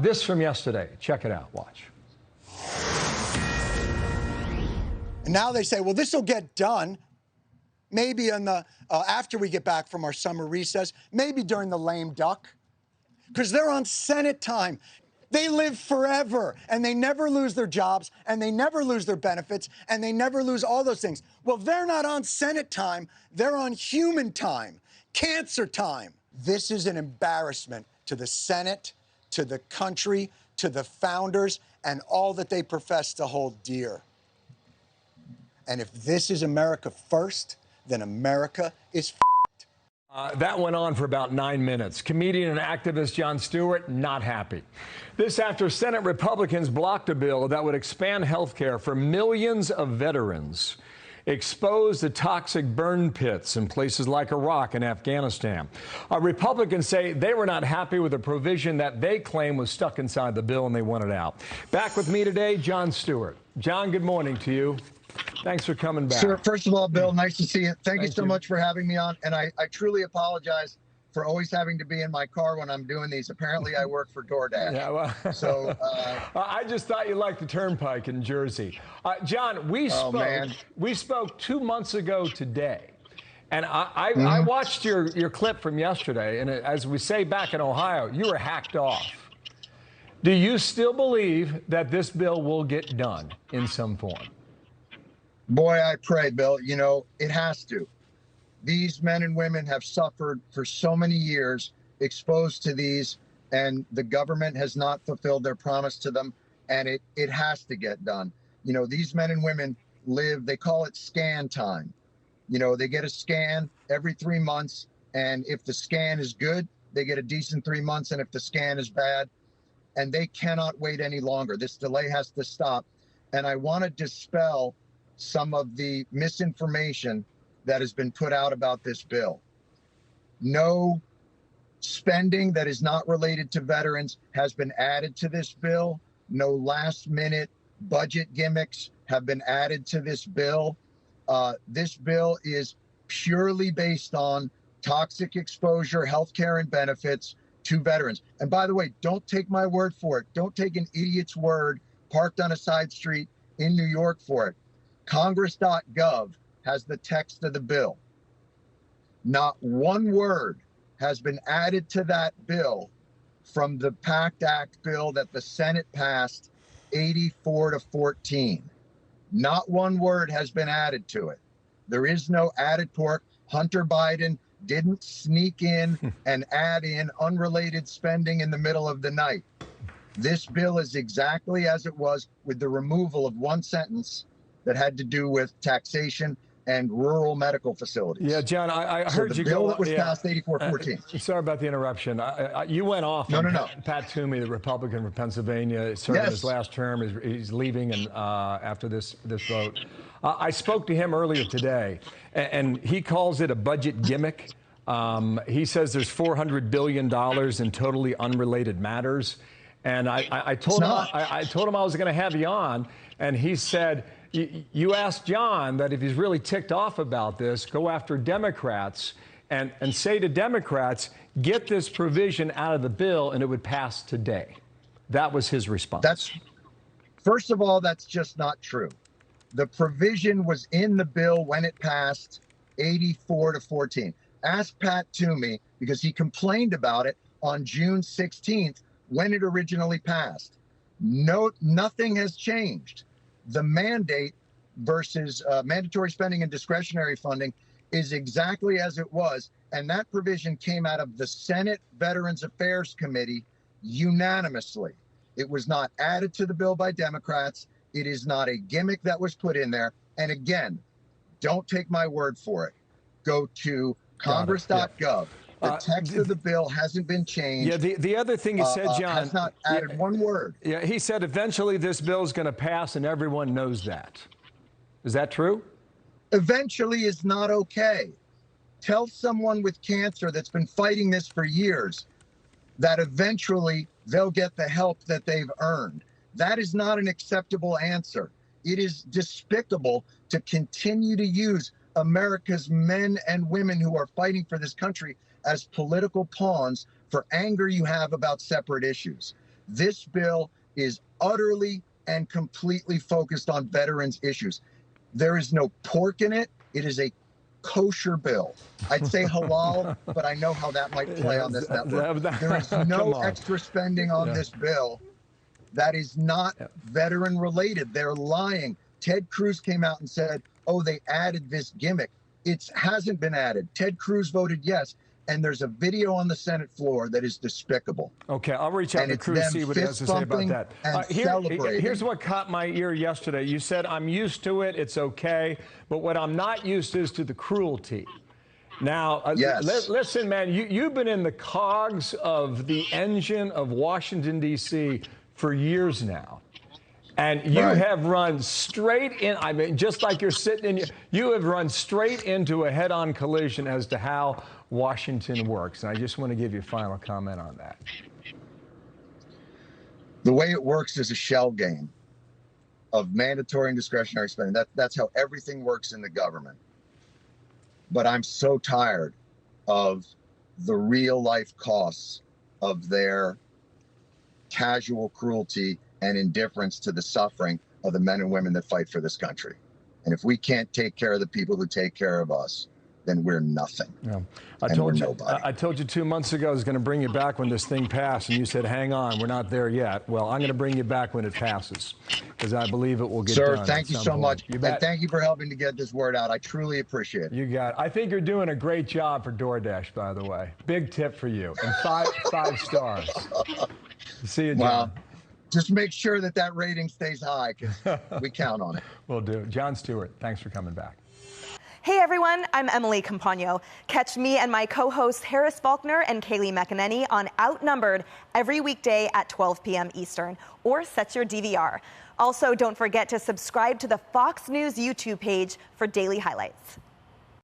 This from yesterday. Check it out. Watch. And now they say, well, this will get done maybe on the after we get back from our summer recess, maybe during the lame duck, because they're on Senate time. They live forever, and they never lose their jobs, and they never lose their benefits, and they never lose all those things. Well, they're not on Senate time. They're on human time, cancer time. This is an embarrassment to the Senate, to the country, to the founders, and all that they profess to hold dear. And if this is America first, then America is That went on for about 9 minutes. Comedian and activist Jon Stewart not happy. This after Senate Republicans blocked a bill that would expand health care for millions of veterans, expose the toxic burn pits in places like Iraq and Afghanistan. Republicans say they were not happy with a provision that they claim was stuck inside the bill and they want it out. Back with me today, Jon Stewart. Jon, good morning to you. Thanks for coming back. Sir, first of all, Bill, nice to see you. Thank you so much for having me on. And I truly apologize for always having to be in my car when I'm doing these. Apparently, I work for DoorDash. Yeah, well, so I just thought you liked the Turnpike in Jersey. Jon, we spoke 2 months ago today. And I watched your clip from yesterday. And as we say back in Ohio, you were hacked off. Do you still believe that this bill will get done in some form? Boy, I pray, Bill. You know, it has to. These men and women have suffered for so many years exposed to these, and the government has not fulfilled their promise to them, and it has to get done. You know, these men and women live, they call it scan time. You know, they get a scan every 3 months, and if the scan is good, they get a decent 3 months, and if the scan is bad, and they cannot wait any longer. This delay has to stop. And I want to dispel some of the misinformation that has been put out about this bill. No spending that is not related to veterans has been added to this bill. No last-minute budget gimmicks have been added to this bill. This bill is purely based on toxic exposure, health care, and benefits to veterans. And by the way, don't take my word for it. Don't take an idiot's word parked on a side street in New York for it. Congress.gov has the text of the bill. Not one word has been added to that bill from the PACT Act bill that the Senate passed 84-14. Not one word has been added to it. There is no added pork. Hunter Biden didn't sneak in and add in unrelated spending in the middle of the night. This bill is exactly as it was, with the removal of one sentence that had to do with taxation and rural medical facilities. Yeah, Jon, I heard you go. The bill that was passed 84-14. Sorry about the interruption. You went off on Pat Toomey, the Republican from Pennsylvania, serving his last term. He's leaving and after this vote. I spoke to him earlier today, and he calls it a budget gimmick. He says there's $400 billion in totally unrelated matters. And I told him I was going to have you on, and he said, you asked Jon that if he's really ticked off about this, go after Democrats and say to Democrats, get this provision out of the bill and it would pass today. That was his response. First of all, that's just not true. The provision was in the bill when it passed 84-14. Ask Pat Toomey, because he complained about it on June 16th when it originally passed. Nothing has changed. The mandate versus mandatory spending and discretionary funding is exactly as it was. And that provision came out of the Senate Veterans Affairs Committee unanimously. It was not added to the bill by Democrats. It is not a gimmick that was put in there. And again, don't take my word for it. Go to Congress.gov. The text of the bill hasn't been changed. Yeah, the other thing you said, Jon, has not added one word. Yeah, he said eventually this bill is going to pass, and everyone knows that. Is that true? Eventually is not okay. Tell someone with cancer that's been fighting this for years that eventually they'll get the help that they've earned. That is not an acceptable answer. It is despicable to continue to use America's men and women who are fighting for this country as political pawns for anger you have about separate issues. This bill is utterly and completely focused on veterans issues. There is no pork in it. It is a kosher bill. I'd say halal, but I know how that might play on this network. There is no extra spending on this bill that is not veteran related. They're lying. Ted Cruz came out and said, oh, they added this gimmick. It hasn't been added. Ted Cruz voted yes. And there's a video on the Senate floor that is despicable. Okay, I'll reach out to Cruz, see what he has to say about that. Here's what caught my ear yesterday. You said, I'm used to it, it's okay, but what I'm not used to is to the cruelty. Now, listen, man, you've been in the cogs of the engine of Washington, D.C. for years now. And you have run straight in, I mean, just like you're sitting in, you have run straight into a head-on collision as to how Washington works. And I just want to give you a final comment on that. The way it works is a shell game of mandatory and discretionary spending. That's how everything works in the government. But I'm so tired of the real-life costs of their casual cruelty and indifference to the suffering of the men and women that fight for this country. And if we can't take care of the people who take care of us, then we're nothing. Yeah. I told you 2 months ago I was going to bring you back when this thing passed, and you said, hang on, we're not there yet. Well, I'm going to bring you back when it passes, because I believe it will get done. Sir, thank you so much. And thank you for helping to get this word out. I truly appreciate it. You got it. I think you're doing a great job for DoorDash, by the way. Big tip for you. And five stars. See you, John. Wow. Just make sure that rating stays high, because we count on it. Will do. Jon Stewart, thanks for coming back. Hey everyone, I'm Emily Campagno. Catch me and my co-hosts Harris Faulkner and Kaylee McEnany on Outnumbered every weekday at 12 p.m. Eastern, or set your DVR. Also, don't forget to subscribe to the Fox News YouTube page for daily highlights.